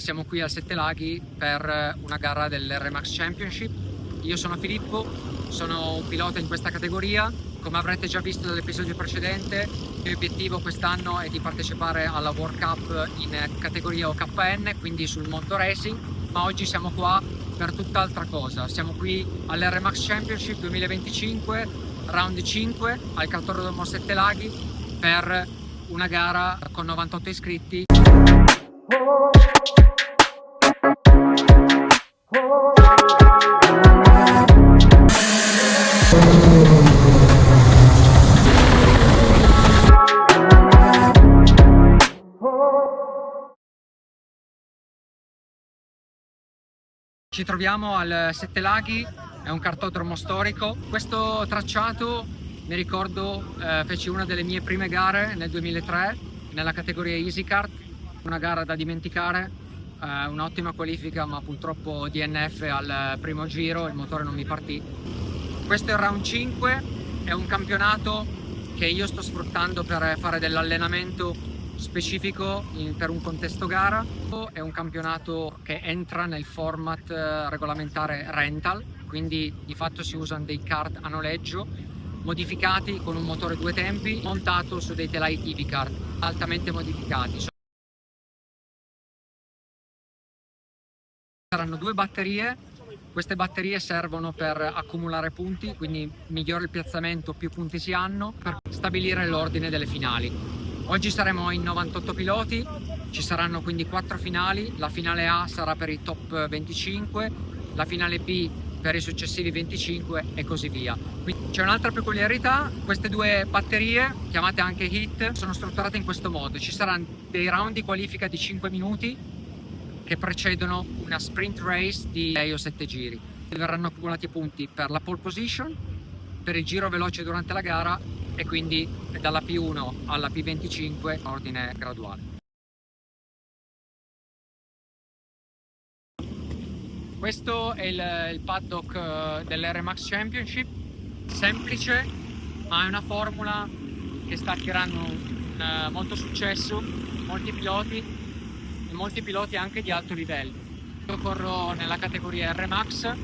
Siamo qui al Sette Laghi per una gara dell'RMAX Championship. Io sono Filippo, sono un pilota in questa categoria. Come avrete già visto dall'episodio precedente, il mio obiettivo quest'anno è di partecipare alla World Cup in categoria OKN, quindi sul moto racing, ma oggi siamo qua per tutt'altra cosa. Siamo qui all'RMAX Championship 2025, round 5, al Cartodromo Sette Laghi, per una gara con 98 iscritti. Ci troviamo al Sette Laghi, è un cartodromo storico. Questo tracciato, mi ricordo, feci una delle mie prime gare nel 2003 nella categoria EasyKart, una gara da dimenticare, un'ottima qualifica, ma purtroppo DNF al primo giro, il motore non mi partì. Questo è il round 5, è un campionato che io sto sfruttando per fare dell'allenamento specifico per un contesto gara. È un campionato che entra nel format regolamentare rental, quindi di fatto si usano dei kart a noleggio modificati con un motore due tempi montato su dei telai TV kart altamente modificati. Saranno due batterie. Queste batterie servono per accumulare punti, quindi migliore il piazzamento più punti si hanno, per stabilire l'ordine delle finali. Oggi saremo in 98 piloti, ci saranno quindi 4 finali. La finale A sarà per i top 25, la finale B per i successivi 25 e così via. C'è un'altra peculiarità: queste due batterie, chiamate anche hit, sono strutturate in questo modo. Ci saranno dei round di qualifica di 5 minuti che precedono una sprint race di 6 o 7 giri. Verranno accumulati punti per la pole position, per il giro veloce durante la gara e quindi dalla P1 alla P25 ordine graduale. Questo è il paddock dell'RMAX Championship, semplice, ma è una formula che sta attirando molto successo, molti piloti anche di alto livello. Io corro nella categoria RMAX,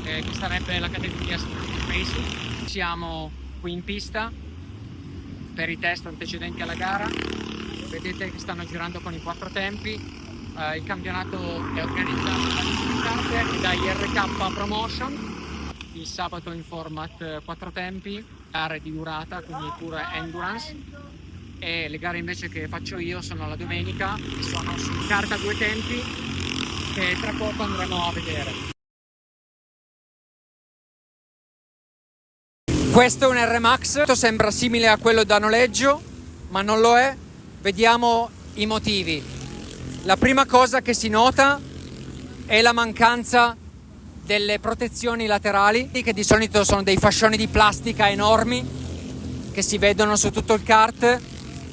che sarebbe la categoria Sprint Racing. Siamo qui in pista per i test antecedenti alla gara. Vedete che stanno girando con i 4 tempi. Il campionato è organizzato da IRK Promotion, il sabato in format 4 tempi, gare di durata, quindi pure endurance, e le gare invece che faccio io sono la domenica, sono su carta 2 tempi, che tra poco andremo a vedere. Questo è un RMAX, sembra simile a quello da noleggio, ma non lo è. Vediamo i motivi. La prima cosa che si nota è la mancanza delle protezioni laterali, che di solito sono dei fascioni di plastica enormi che si vedono su tutto il kart.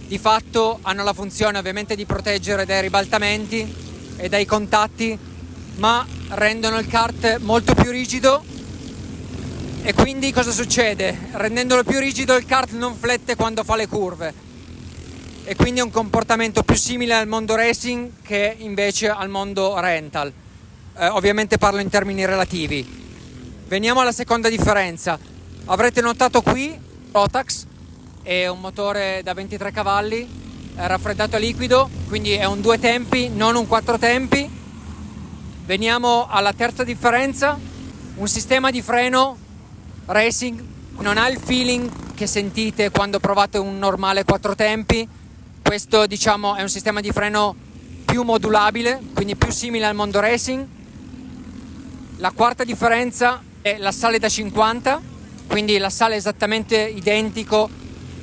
Di fatto hanno la funzione ovviamente di proteggere dai ribaltamenti e dai contatti, ma rendono il kart molto più rigido. E quindi cosa succede? Rendendolo più rigido, il kart non flette quando fa le curve, e quindi è un comportamento più simile al mondo racing che invece al mondo rental. Ovviamente parlo in termini relativi. Veniamo alla seconda differenza. Avrete notato qui Rotax è un motore da 23 cavalli raffreddato a liquido, quindi è un 2 tempi, non un 4 tempi. Veniamo alla terza differenza: un sistema di freno racing non ha il feeling che sentite quando provate un normale 4 tempi. Questo, diciamo, è un sistema di freno più modulabile, quindi più simile al mondo racing. La quarta differenza è l'assale da 50, quindi l'assale è esattamente identico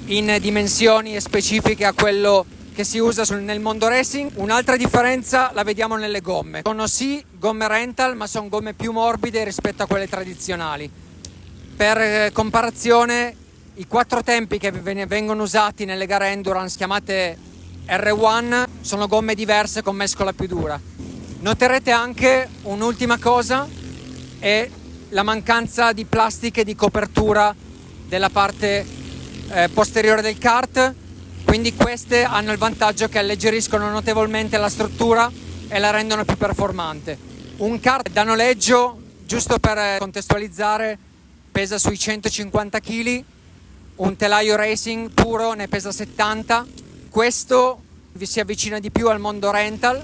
in dimensioni e specifiche a quello che si usa nel mondo racing. Un'altra differenza la vediamo nelle gomme. Sono sì gomme rental, ma sono gomme più morbide rispetto a quelle tradizionali. Per comparazione, i 4 tempi che vengono usati nelle gare endurance chiamate R1 sono gomme diverse con mescola più dura. Noterete anche un'ultima cosa, è la mancanza di plastiche di copertura della parte posteriore del kart, quindi queste hanno il vantaggio che alleggeriscono notevolmente la struttura e la rendono più performante. Un kart da noleggio, giusto per contestualizzare, pesa sui 150 kg, un telaio racing puro ne pesa 70. Questo vi si avvicina di più al mondo rental,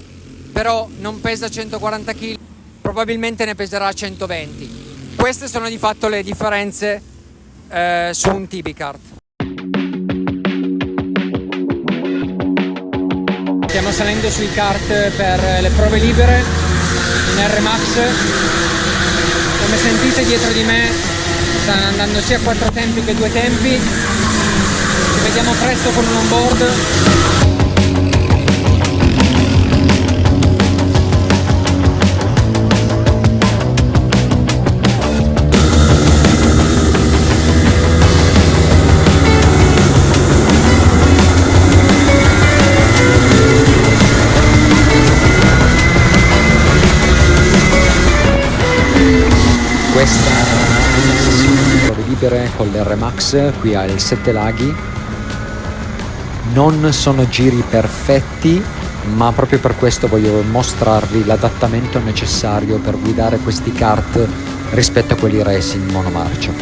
però non pesa 140 kg, probabilmente ne peserà 120. Queste sono di fatto le differenze su un TB kart. Stiamo salendo sui kart per le prove libere in R-Max. Come sentite dietro di me stanno andando sia 4 tempi che 2 tempi. Ci vediamo presto con un onboard. Questa è una sessione di prove libere con l'R-Max qui al Sette Laghi. Non sono giri perfetti, ma proprio per questo voglio mostrarvi l'adattamento necessario per guidare questi kart rispetto a quelli racing monomarcia.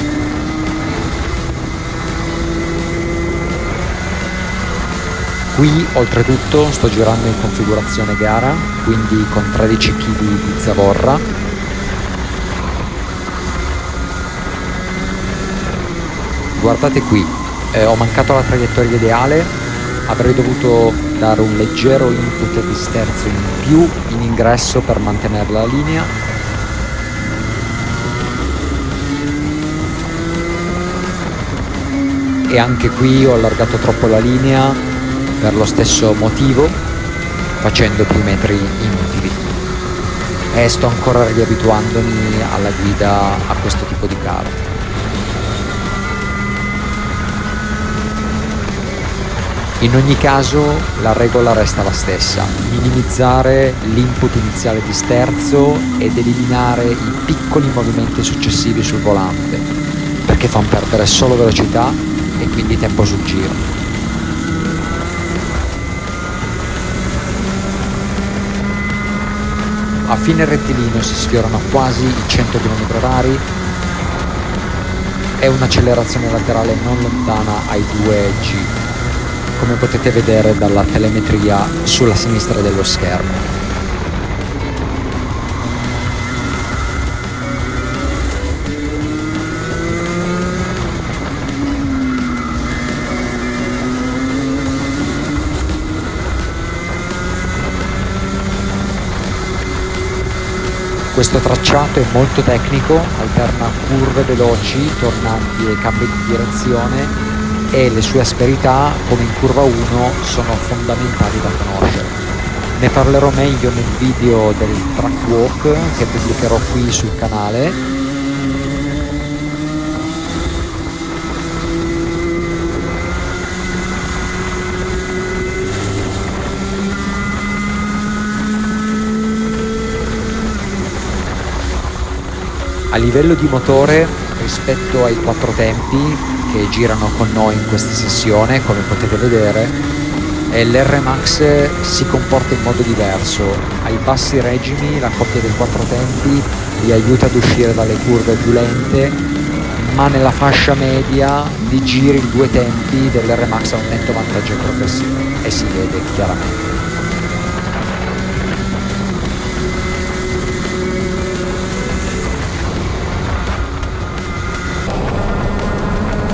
Qui oltretutto sto girando in configurazione gara, quindi con 13 kg di zavorra. Guardate qui, ho mancato la traiettoria ideale, avrei dovuto dare un leggero input di sterzo in più in ingresso per mantenere la linea. E anche qui ho allargato troppo la linea per lo stesso motivo, facendo più metri inutili. E sto ancora riabituandomi alla guida a questo tipo di kart. In ogni caso la regola resta la stessa: minimizzare l'input iniziale di sterzo ed eliminare i piccoli movimenti successivi sul volante, perché fanno perdere solo velocità e quindi tempo sul giro. A fine rettilineo si sfiorano quasi i 100 km/h e un'accelerazione laterale non lontana ai 2G, come potete vedere dalla telemetria sulla sinistra dello schermo. Questo tracciato è molto tecnico, alterna curve veloci, tornanti e cambi di direzione, e le sue asperità, come in curva 1, sono fondamentali da conoscere. Ne parlerò meglio nel video del track walk che pubblicherò qui sul canale. A livello di motore, rispetto ai 4 tempi che girano con noi in questa sessione, come potete vedere, l'R-Max si comporta in modo diverso. Ai bassi regimi la coppia dei 4 tempi vi aiuta ad uscire dalle curve più lente, ma nella fascia media di giri il 2 tempi dell'R-Max ha un netto vantaggio progressivo e si vede chiaramente.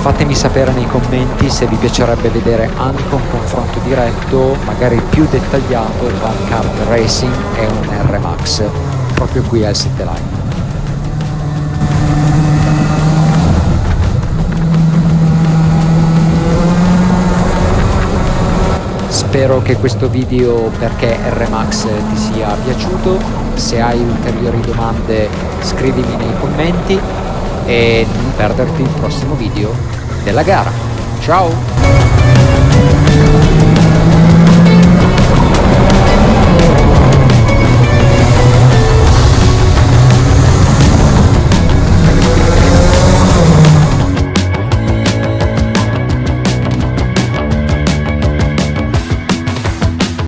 Fatemi sapere nei commenti se vi piacerebbe vedere anche un confronto diretto, magari più dettagliato, tra un kart racing e un R-Max, proprio qui al Sette Laghi. Spero che questo video perché R-Max ti sia piaciuto. Se hai ulteriori domande scrivimi nei commenti e non perderti il prossimo video della gara. Ciao!